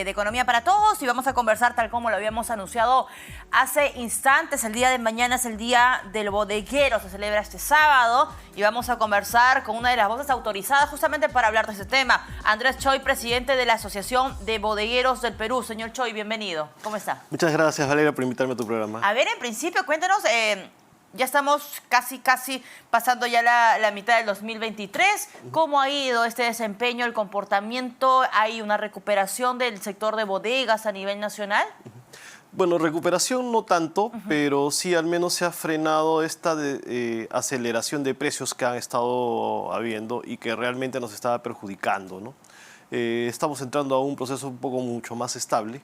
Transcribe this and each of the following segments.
De Economía para Todos, y vamos a conversar tal como lo habíamos anunciado hace instantes. El día de mañana es el Día del Bodeguero, se celebra este sábado y vamos a conversar con una de las voces autorizadas justamente para hablar de este tema. Andrés Choi, presidente de la Asociación de Bodegueros del Perú. Señor Choi, bienvenido. ¿Cómo está? Muchas gracias, Valeria, por invitarme a tu programa. A ver, en principio, cuéntanos, ya estamos casi pasando ya la mitad del 2023. ¿Cómo ha ido este desempeño, el comportamiento? ¿Hay una recuperación del sector de bodegas a nivel nacional? Bueno, recuperación no tanto, pero sí al menos se ha frenado esta aceleración de precios que han estado habiendo y que realmente nos estaba perjudicando, ¿no? Estamos entrando a un proceso un poco mucho más estable,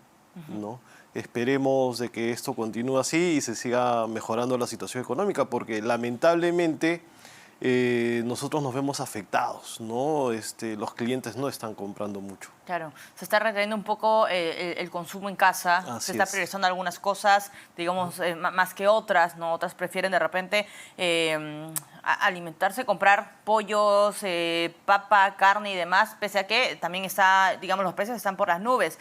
¿no? Esperemos de que esto continúe así y se siga mejorando la situación económica, porque lamentablemente nosotros nos vemos afectados, ¿no? Los clientes no están comprando mucho. Claro, se está retrayendo un poco el consumo en casa, Así se está priorizando algunas cosas, digamos, más que otras, ¿no? Otras prefieren de repente alimentarse, comprar pollos, papa, carne y demás, pese a que también está, digamos, los precios están por las nubes.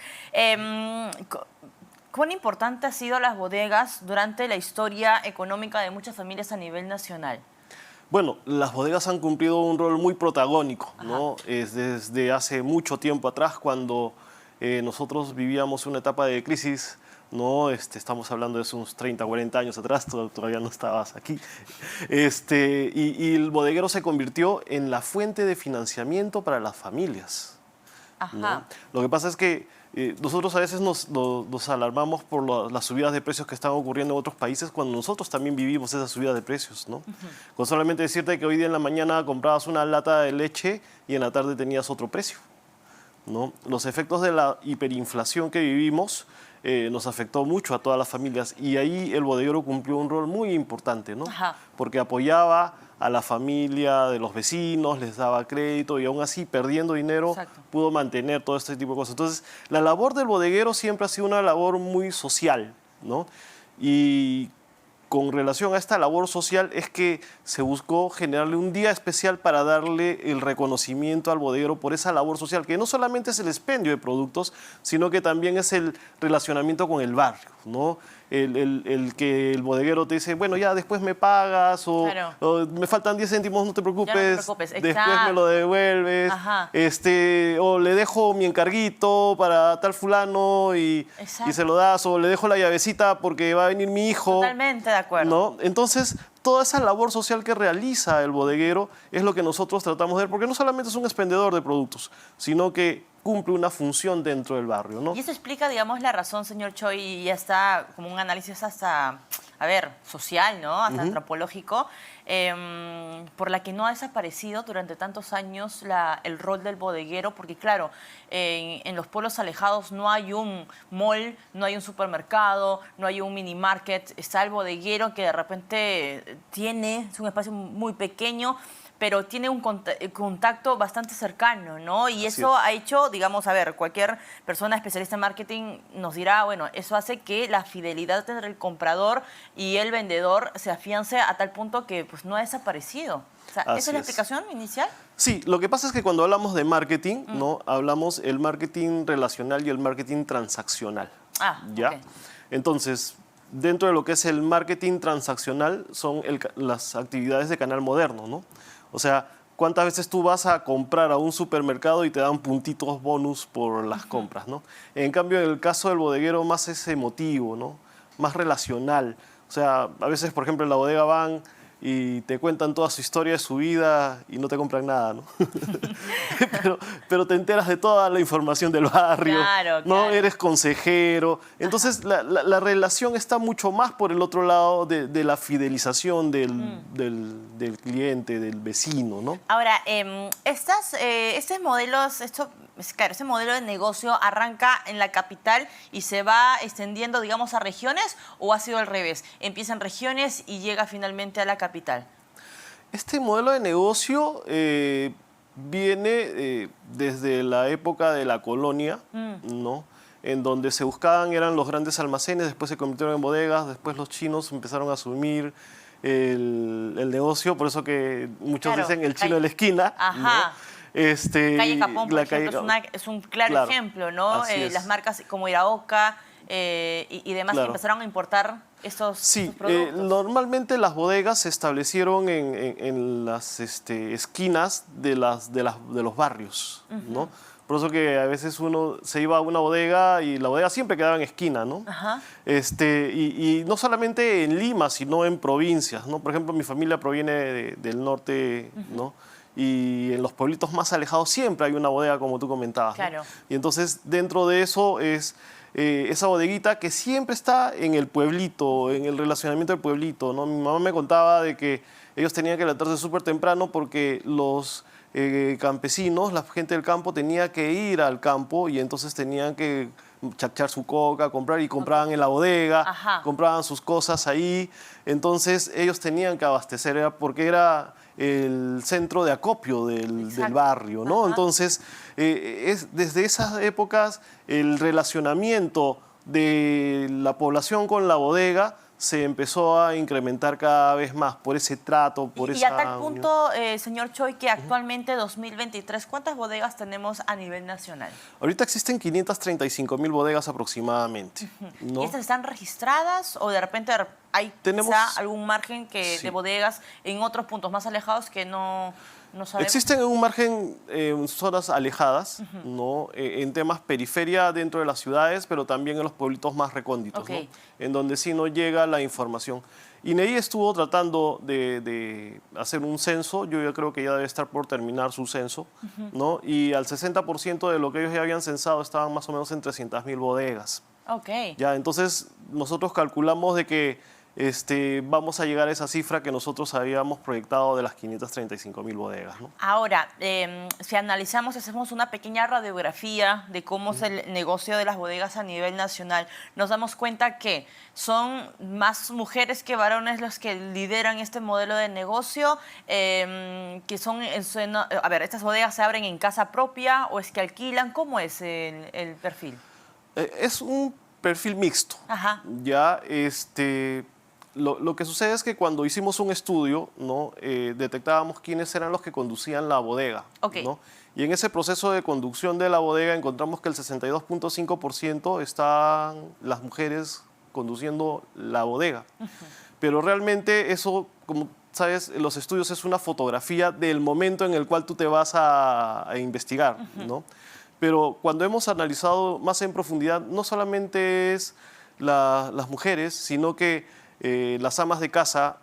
¿Cuán importante han sido las bodegas durante la historia económica de muchas familias a nivel nacional? Bueno, las bodegas han cumplido un rol muy protagónico, ¿no? Es desde hace mucho tiempo atrás, cuando nosotros vivíamos una etapa de crisis, ¿no? Estamos hablando de hace unos 30, 40 años atrás, todavía no estabas aquí. Y el bodeguero se convirtió en la fuente de financiamiento para las familias, ¿no? Lo que pasa es que nosotros a veces nos alarmamos por las subidas de precios que están ocurriendo en otros países, cuando nosotros también vivimos esas subidas de precios, ¿no? Con solamente decirte que hoy día en la mañana comprabas una lata de leche y en la tarde tenías otro precio, ¿no? Los efectos de la hiperinflación que vivimos nos afectó mucho a todas las familias, y ahí el bodeguero cumplió un rol muy importante, ¿no? Porque apoyaba a la familia de los vecinos, les daba crédito y aún así, perdiendo dinero, pudo mantener todo este tipo de cosas. Entonces, la labor del bodeguero siempre ha sido una labor muy social, ¿no? Y con relación a esta labor social es que se buscó generarle un día especial para darle el reconocimiento al bodeguero por esa labor social, que no solamente es el expendio de productos, sino que también es el relacionamiento con el barrio, ¿no? El que el bodeguero te dice, bueno, ya después me pagas, o me faltan 10 céntimos, no te preocupes, después me lo devuelves, o le dejo mi encarguito para tal fulano y se lo das, o le dejo la llavecita porque va a venir mi hijo. Totalmente de acuerdo. ¿No? Entonces, toda esa labor social que realiza el bodeguero es lo que nosotros tratamos de ver, porque no solamente es un expendedor de productos, sino que cumple una función dentro del barrio, ¿no? Y eso explica, digamos, la razón, señor Choi, y ya está como un análisis hasta, a ver, social, ¿no? Hasta antropológico, por la que no ha desaparecido durante tantos años el rol del bodeguero, porque claro, en los pueblos alejados no hay un mall, no hay un supermercado, no hay un mini market, está el bodeguero que de repente es un espacio muy pequeño, pero tiene un contacto bastante cercano, ¿no? Y eso ha hecho, digamos, a ver, cualquier persona especialista en marketing nos dirá, bueno, eso hace que la fidelidad entre el comprador y el vendedor se afiance a tal punto que pues no ha desaparecido. O sea, ¿esa es la explicación inicial? Sí, lo que pasa es que cuando hablamos de marketing, ¿no? Hablamos el marketing relacional y el marketing transaccional. ¿Ya? Entonces, dentro de lo que es el marketing transaccional son las actividades de canal moderno, ¿no? O sea, ¿cuántas veces tú vas a comprar a un supermercado y te dan puntitos bonus por las compras, ¿no? En cambio, en el caso del bodeguero, más es emotivo, ¿no? Más relacional. O sea, a veces, por ejemplo, en la bodega van y te cuentan toda su historia de su vida y no te compran nada, ¿no? pero te enteras de toda la información del barrio, ¿no? Eres consejero. Entonces, la relación está mucho más por el otro lado de la fidelización del cliente, del vecino, ¿no? Ahora, estos modelos, claro, ese modelo de negocio arranca en la capital y se va extendiendo, digamos, a regiones, ¿o ha sido al revés? Empieza en regiones y llega finalmente a la capital. Este modelo de negocio viene desde la época de la colonia, ¿no? En donde se buscaban, eran los grandes almacenes, después se convirtieron en bodegas, después los chinos empezaron a asumir el negocio, por eso que muchos dicen el chino de la esquina, ¿no? Calle Capón, por la ejemplo, calle, es un claro, claro, ejemplo, ¿no? así es. Las marcas como Iraoka y demás que Claro. empezaron a importar estos Sí, productos. normalmente las bodegas se establecieron en las esquinas de los barrios, ¿no? Por eso que a veces uno se iba a una bodega y la bodega siempre quedaba en esquina, ¿no? Ajá. Y no solamente en Lima, sino en provincias, ¿no? Por ejemplo, mi familia proviene del norte, ¿no? Y en los pueblitos más alejados siempre hay una bodega, como tú comentabas, ¿no? Claro. Y entonces dentro de eso es esa bodeguita que siempre está en el pueblito, en el relacionamiento del pueblito, ¿no? Mi mamá me contaba de que ellos tenían que levantarse súper temprano porque los campesinos, la gente del campo tenía que ir al campo y entonces tenían que chachar su coca, comprar y compraban en la bodega, Ajá. compraban sus cosas ahí. Entonces ellos tenían que abastecer porque era el centro de acopio del barrio, ¿no? Ajá. Entonces, desde esas épocas el relacionamiento de la población con la bodega se empezó a incrementar cada vez más por ese trato, por Y esa a tal unión. punto, señor Choi, que actualmente 2023, ¿cuántas bodegas tenemos a nivel nacional? Ahorita existen 535.000 bodegas aproximadamente, ¿no? ¿Y estas están registradas o de repente hay quizá algún margen de bodegas en otros puntos más alejados que no sabemos? Existen un margen en zonas alejadas, ¿no? En temas periferia dentro de las ciudades, pero también en los pueblitos más recónditos, ¿no? En donde sí no llega la información. INEI estuvo tratando de hacer un censo, yo ya creo que ya debe estar por terminar su censo, ¿no? Y al 60% de lo que ellos ya habían censado estaban más o menos en 300.000 bodegas. Ya, entonces nosotros calculamos de que vamos a llegar a esa cifra que nosotros habíamos proyectado de las 535.000 bodegas, ¿no? Ahora, si analizamos, hacemos una pequeña radiografía de cómo es el negocio de las bodegas a nivel nacional, nos damos cuenta que son más mujeres que varones los que lideran este modelo de negocio, que son, a ver, ¿estas bodegas se abren en casa propia o es que alquilan? ¿Cómo es el perfil? Es un perfil mixto. Ajá. Ya, lo que sucede es que cuando hicimos un estudio, ¿no? Detectábamos quiénes eran los que conducían la bodega, ¿no? Y en ese proceso de conducción de la bodega encontramos que el 62.5% están las mujeres conduciendo la bodega. Pero realmente eso, como sabes, los estudios es una fotografía del momento en el cual tú te vas a investigar, ¿no? Pero cuando hemos analizado más en profundidad, no solamente es las mujeres, sino que las amas de casa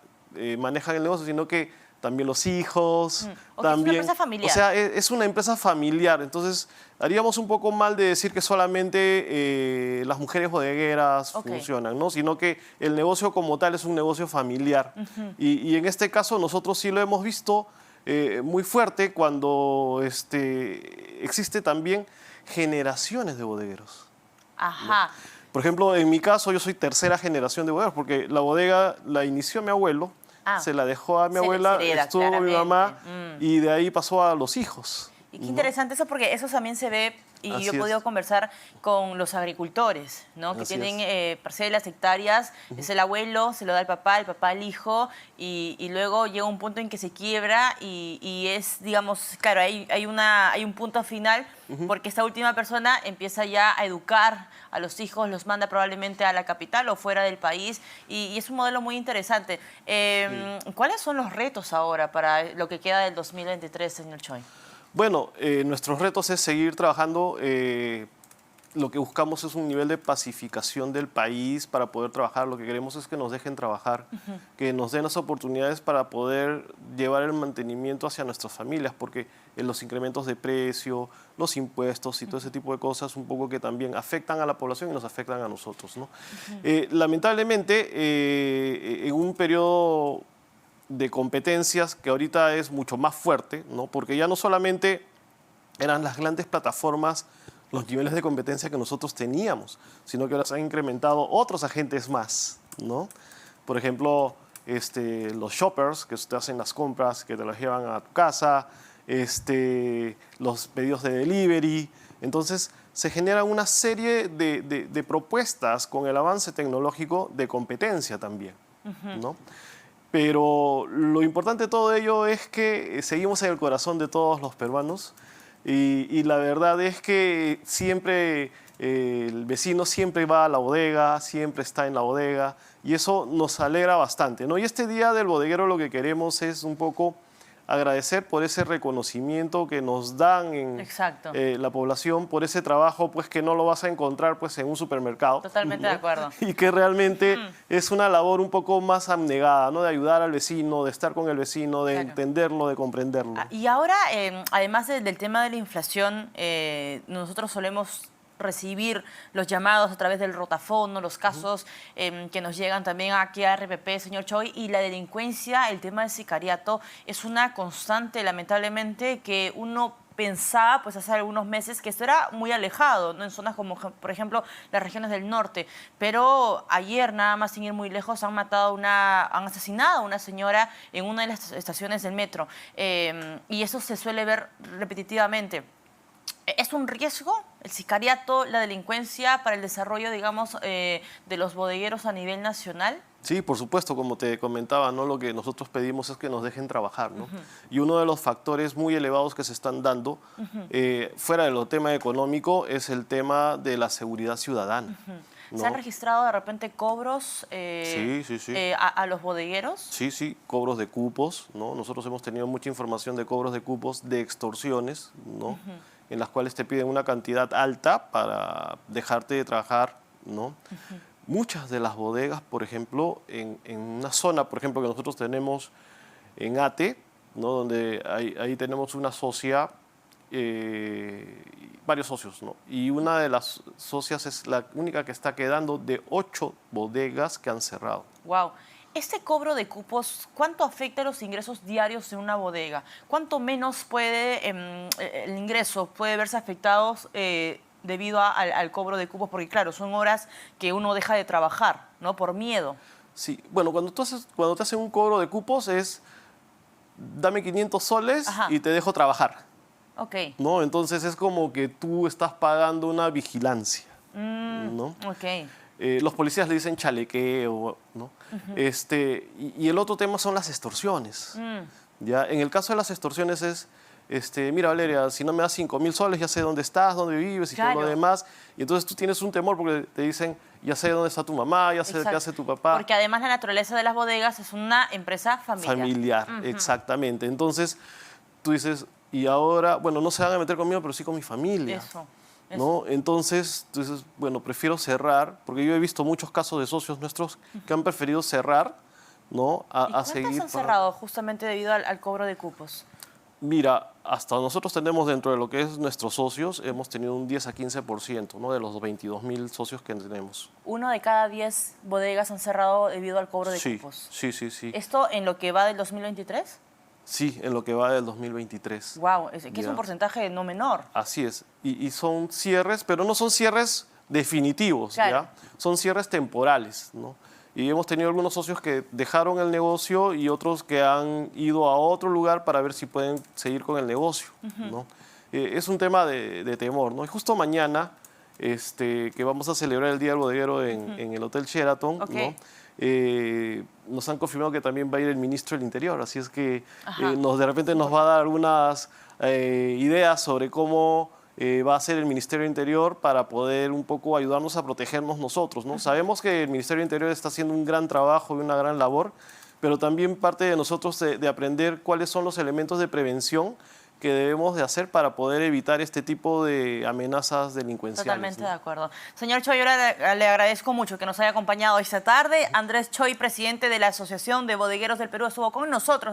manejan el negocio, sino que también los hijos, también... Es una empresa familiar. O sea, es una empresa familiar. Entonces, haríamos un poco mal de decir que solamente las mujeres bodegueras funcionan, ¿no? Sino que el negocio como tal es un negocio familiar. Y en este caso nosotros sí lo hemos visto muy fuerte cuando existe también generaciones de bodegueros. Ajá. ¿No? Por ejemplo, en mi caso, yo soy tercera generación de bodegas, porque la bodega la inició mi abuelo, se la dejó a mi abuela, estuvo mi mamá, y de ahí pasó a los hijos. Y qué interesante eso, porque eso también se ve, y yo he podido conversar con los agricultores, ¿no? Que tienen parcelas, hectáreas, es el abuelo, se lo da el papá al hijo, y luego llega un punto en que se quiebra y es, digamos, claro, hay un punto final, porque esta última persona empieza ya a educar a los hijos, los manda probablemente a la capital o fuera del país, y es un modelo muy interesante. ¿Cuáles son los retos ahora para lo que queda del 2023, señor Choi? Bueno, nuestros retos es seguir trabajando. Lo que buscamos es un nivel de pacificación del país para poder trabajar. Lo que queremos es que nos dejen trabajar, que nos den las oportunidades para poder llevar el mantenimiento hacia nuestras familias, porque los incrementos de precio, los impuestos y todo ese tipo de cosas un poco que también afectan a la población y nos afectan a nosotros, ¿no? Lamentablemente, en un periodo de competencias que ahorita es mucho más fuerte, ¿no? Porque ya no solamente eran las grandes plataformas los niveles de competencia que nosotros teníamos, sino que ahora se han incrementado otros agentes más, ¿no? Por ejemplo, los shoppers, que te hacen las compras, que te las llevan a tu casa, los pedidos de delivery. Entonces, se generan una serie de propuestas con el avance tecnológico de competencia también, ¿no? Pero lo importante de todo ello es que seguimos en el corazón de todos los peruanos y la verdad es que siempre el vecino siempre va a la bodega, siempre está en la bodega y eso nos alegra bastante, ¿no? Y este Día del Bodeguero lo que queremos es un poco agradecer por ese reconocimiento que nos dan en Exacto. la población, por ese trabajo pues que no lo vas a encontrar pues en un supermercado. Totalmente ¿no? de acuerdo. Y que realmente es una labor un poco más abnegada, ¿no? De ayudar al vecino, de estar con el vecino, de Claro. entenderlo, de comprenderlo. Y ahora, además del tema de la inflación, nosotros solemos recibir los llamados a través del rotafono, los casos que nos llegan también aquí a RPP, señor Choi, y la delincuencia, el tema del sicariato, es una constante, lamentablemente, que uno pensaba pues hace algunos meses que esto era muy alejado, ¿no? En zonas como, por ejemplo, las regiones del norte. Pero ayer, nada más sin ir muy lejos, han asesinado a una señora en una de las estaciones del metro. Y eso se suele ver repetitivamente. ¿Es un riesgo el sicariato, la delincuencia para el desarrollo, digamos, de los bodegueros a nivel nacional? Sí, por supuesto, como te comentaba, ¿no? Lo que nosotros pedimos es que nos dejen trabajar, ¿no? Y uno de los factores muy elevados que se están dando, fuera de lo tema económico, es el tema de la seguridad ciudadana. ¿no? ¿Se han registrado de repente cobros Sí. a los bodegueros? Sí, cobros de cupos, ¿no? Nosotros hemos tenido mucha información de cobros de cupos, de extorsiones, ¿no? En las cuales te piden una cantidad alta para dejarte de trabajar, ¿no? Muchas de las bodegas, por ejemplo, en una zona, por ejemplo, que nosotros tenemos en Ate, ¿no? Donde ahí tenemos una socia, varios socios, ¿no? Y una de las socias es la única que está quedando de 8 bodegas que han cerrado. Wow. Este cobro de cupos, ¿cuánto afecta a los ingresos diarios en una bodega? ¿Cuánto menos puede el ingreso puede verse afectado debido al cobro de cupos? Porque claro, son horas que uno deja de trabajar, ¿no? Por miedo. Sí, bueno, cuando te hacen un cobro de cupos es dame 500 soles y te dejo trabajar. Ok. ¿No? Entonces es como que tú estás pagando una vigilancia, ¿no? Ok. Los policías le dicen chalequeo, ¿no? Y el otro tema son las extorsiones. ¿Ya? En el caso de las extorsiones es, mira Valeria, si no me das 5.000 soles, ya sé dónde estás, dónde vives y todo lo demás. Y entonces tú tienes un temor porque te dicen, ya sé dónde está tu mamá, ya sé qué hace tu papá. Porque además la naturaleza de las bodegas es una empresa familiar. Familiar, exactamente. Entonces tú dices, y ahora, bueno, no se van a meter conmigo, pero sí con mi familia. Eso. ¿No? Entonces, bueno, prefiero cerrar, porque yo he visto muchos casos de socios nuestros que han preferido cerrar, ¿no? ¿Y cuántos han cerrado justamente debido al cobro de cupos? Mira, hasta nosotros tenemos dentro de lo que es nuestros socios, hemos tenido un 10 a 15%, ¿no? De los 22.000 socios que tenemos. 1 de cada 10 bodegas han cerrado debido al cobro de cupos. Sí. ¿Esto en lo que va del 2023? Sí, en lo que va del 2023. Wow, que es un porcentaje no menor. Así es. Y son cierres, pero no son cierres definitivos, claro. ¿ya? Son cierres temporales, ¿no? Y hemos tenido algunos socios que dejaron el negocio y otros que han ido a otro lugar para ver si pueden seguir con el negocio, ¿no? Es un tema de temor, ¿no? Y justo mañana, que vamos a celebrar el Día del Bodeguero en el Hotel Sheraton, ¿no? Nos han confirmado que también va a ir el ministro del Interior, así es que de repente nos va a dar algunas ideas sobre cómo va a ser el Ministerio del Interior para poder un poco ayudarnos a protegernos nosotros, ¿no? Sabemos que el Ministerio del Interior está haciendo un gran trabajo y una gran labor, pero también parte de nosotros de aprender cuáles son los elementos de prevención que debemos de hacer para poder evitar este tipo de amenazas delincuenciales. Totalmente ¿no? de acuerdo. Señor Choi, ahora le agradezco mucho que nos haya acompañado esta tarde. Andrés Choi, presidente de la Asociación de Bodegueros del Perú, estuvo con nosotros.